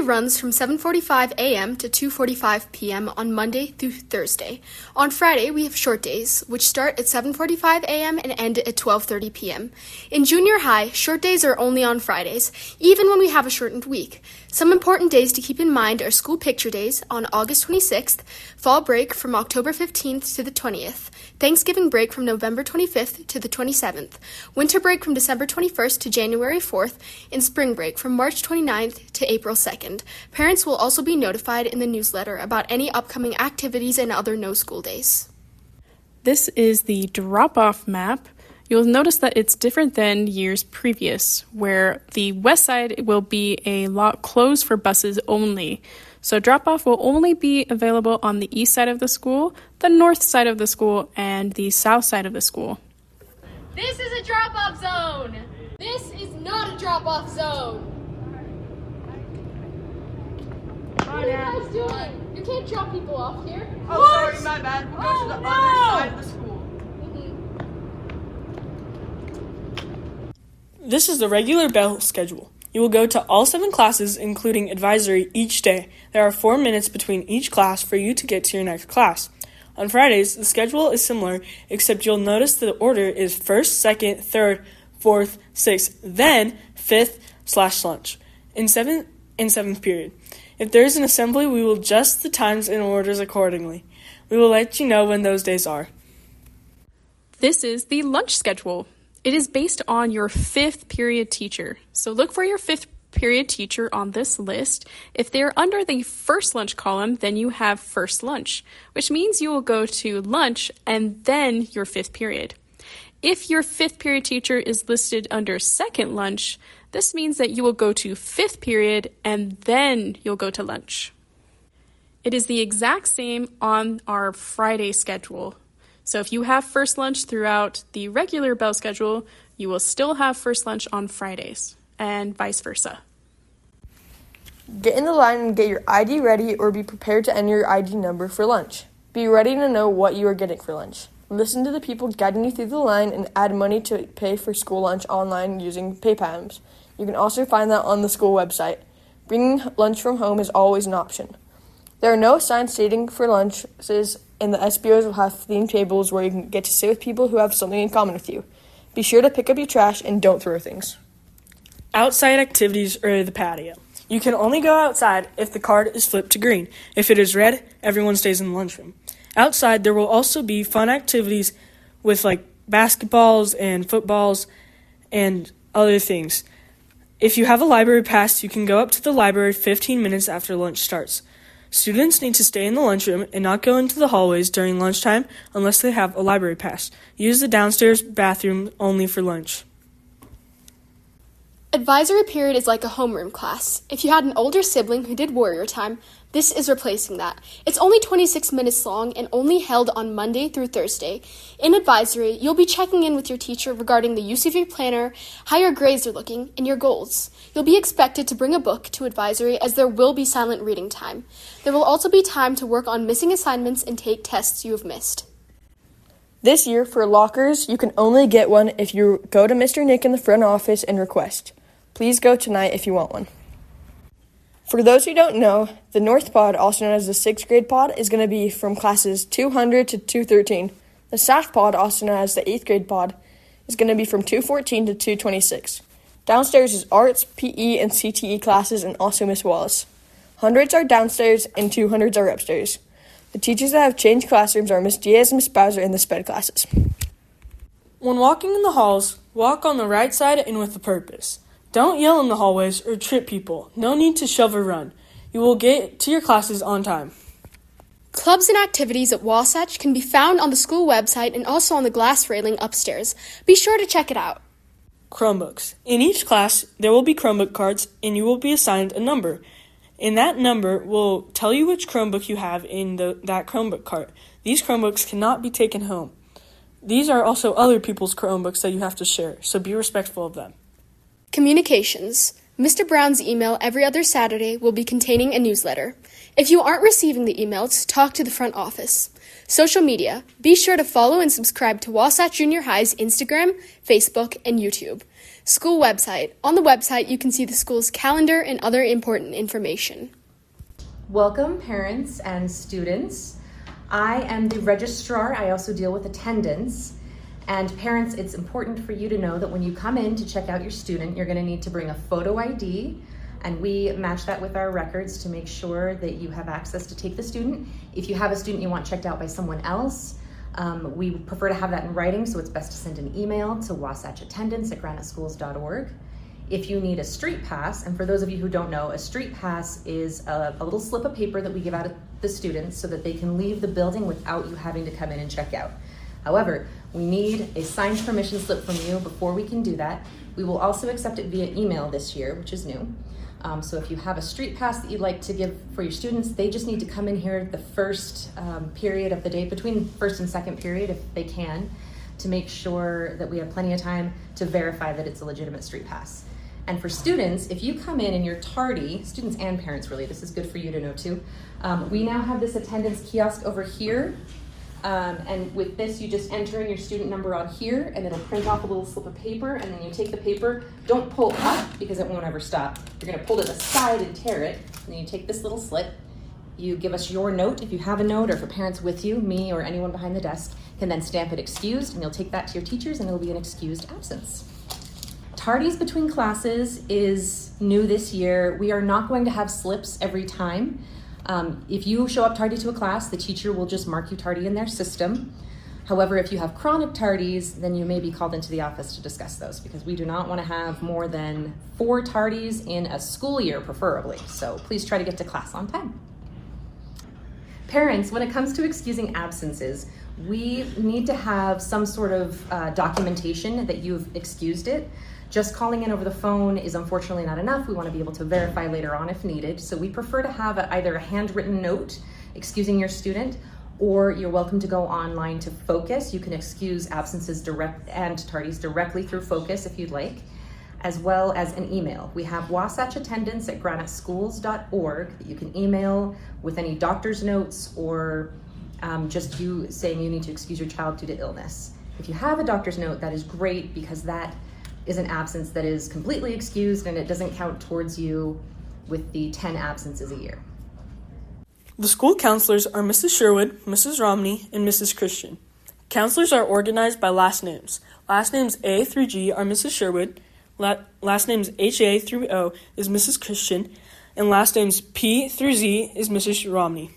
day runs from 7:45 a.m. to 2:45 p.m. on Monday through Thursday. On Friday, we have short days, which start at 7:45 a.m. and end at 12:30 p.m. In junior high, short days are only on Fridays, even when we have a shortened week. Some important days to keep in mind are school picture days on August 26th, fall break from October 15th to the 20th, Thanksgiving break from November 25th to the 27th, winter break from December 21st to January 4th, and spring break from March 29th to April 2nd. Parents will also be notified in the newsletter about any upcoming activities and other no-school days. This is the drop-off map. You'll notice that it's different than years previous, where the west side will be a lot closed for buses only. So drop-off will only be available on the east side of the school, the north side of the school, and the south side of the school. This is a drop-off zone! This is not a drop-off zone! What are you guys doing? You can't drop people off here. Oh, what? Sorry, my bad. We'll go to the other side of the school. This is the regular bell schedule. You will go to all 7 classes, including advisory, each day. There are 4 minutes between each class for you to get to your next class. On Fridays, the schedule is similar, except you'll notice the order is 1st, 2nd, 3rd, 4th, 6th, then 5th/lunch, in 7th period. If there is an assembly, we will adjust the times and orders accordingly. We will let you know when those days are. This is the lunch schedule. It is based on your 5th period teacher. So look for your 5th period teacher on this list. If they're under the first lunch column, then you have first lunch, which means you will go to lunch and then your 5th period. If your 5th period teacher is listed under second lunch, this means that you will go to 5th period and then you'll go to lunch. It is the exact same on our Friday schedule. So if you have first lunch throughout the regular bell schedule, you will still have first lunch on Fridays, and vice versa. Get in the line and get your ID ready, or be prepared to enter your ID number for lunch. Be ready to know what you are getting for lunch. Listen to the people guiding you through the line and add money to pay for school lunch online using PayPal. You can also find that on the school website. Bringing lunch from home is always an option. There are no signs stating for lunches, and the SBOs will have themed tables where you can get to sit with people who have something in common with you. Be sure to pick up your trash and don't throw things. Outside activities or the patio. You can only go outside if the card is flipped to green. If it is red, everyone stays in the lunchroom. Outside, there will also be fun activities with like basketballs and footballs and other things. If you have a library pass, you can go up to the library 15 minutes after lunch starts. Students need to stay in the lunchroom and not go into the hallways during lunchtime unless they have a library pass. Use the downstairs bathroom only for lunch. Advisory period is like a homeroom class. If you had an older sibling who did warrior time, this is replacing that. It's only 26 minutes long and only held on Monday through Thursday. In advisory, you'll be checking in with your teacher regarding the use of your planner, how your grades are looking, and your goals. You'll be expected to bring a book to advisory as there will be silent reading time. There will also be time to work on missing assignments and take tests you have missed. This year, for lockers, you can only get one if you go to Mr. Nick in the front office and request. Please go tonight if you want one. For those who don't know, the North Pod, also known as the 6th grade pod, is going to be from classes 200 to 213. The South Pod, also known as the 8th grade pod, is going to be from 214 to 226. Downstairs is arts, PE, and CTE classes, and also Miss Wallace. 100s are downstairs and 200s are upstairs. The teachers that have changed classrooms are Miss Diaz and Miss Bowser in the SPED classes. When walking in the halls, walk on the right side and with a purpose. Don't yell in the hallways or trip people. No need to shove or run. You will get to your classes on time. Clubs and activities at Wasatch can be found on the school website and also on the glass railing upstairs. Be sure to check it out. Chromebooks. In each class, there will be Chromebook cards, and you will be assigned a number. And that number will tell you which Chromebook you have in that Chromebook cart. These Chromebooks cannot be taken home. These are also other people's Chromebooks that you have to share, so be respectful of them. Communications. Mr. Brown's email every other Saturday will be containing a newsletter. If you aren't receiving the emails, talk to the front office. Social media. Be sure to follow and subscribe to Wasatch Junior High's Instagram, Facebook, and YouTube. School website. On the website, you can see the school's calendar and other important information. Welcome, parents and students. I am the registrar. I also deal with attendance. And parents, it's important for you to know that when you come in to check out your student, you're going to need to bring a photo ID, and we match that with our records to make sure that you have access to take the student. If you have a student you want checked out by someone else, we prefer to have that in writing, so it's best to send an email to wasatchattendance@graniteschools.org. If you need a street pass, and for those of you who don't know, a street pass is a little slip of paper that we give out to the students so that they can leave the building without you having to come in and check out. However, we need a signed permission slip from you before we can do that. We will also accept it via email this year, which is new. So if you have a street pass that you'd like to give for your students, they just need to come in here the first period of the day, between first and second period if they can, to make sure that we have plenty of time to verify that it's a legitimate street pass. And for students, if you come in and you're tardy, students and parents really, this is good for you to know too, we now have this attendance kiosk over here. And with this, you just enter in your student number on here, and it'll print off a little slip of paper, and then you take the paper. Don't pull up because it won't ever stop. You're gonna pull to the side and tear it, and then you take this little slip. You give us your note if you have a note, or if a parent's with you, me or anyone behind the desk can then stamp it excused, and you'll take that to your teachers, and it'll be an excused absence. Tardies between classes is new this year. We are not going to have slips every time. If you show up tardy to a class, the teacher will just mark you tardy in their system. However, if you have chronic tardies, then you may be called into the office to discuss those, because we do not want to have more than 4 tardies in a school year, preferably. So please try to get to class on time. Parents, when it comes to excusing absences, we need to have some sort of documentation that you've excused it. Just calling in over the phone is unfortunately not enough. We want to be able to verify later on if needed. So we prefer to have either a handwritten note excusing your student, or you're welcome to go online to Focus. You can excuse absences and tardies directly through Focus if you'd like, as well as an email. We have wasatchattendance@graniteschools.org that you can email with any doctor's notes or just you saying you need to excuse your child due to illness. If you have a doctor's note, that is great, because that is an absence that is completely excused and it doesn't count towards you with the 10 absences a year. The school counselors are Mrs. Sherwood, Mrs. Romney, and Mrs. Christian. Counselors are organized by last names. Last names A through G are Mrs. Sherwood, last names HA through O is Mrs. Christian, and last names P through Z is Mrs. Romney.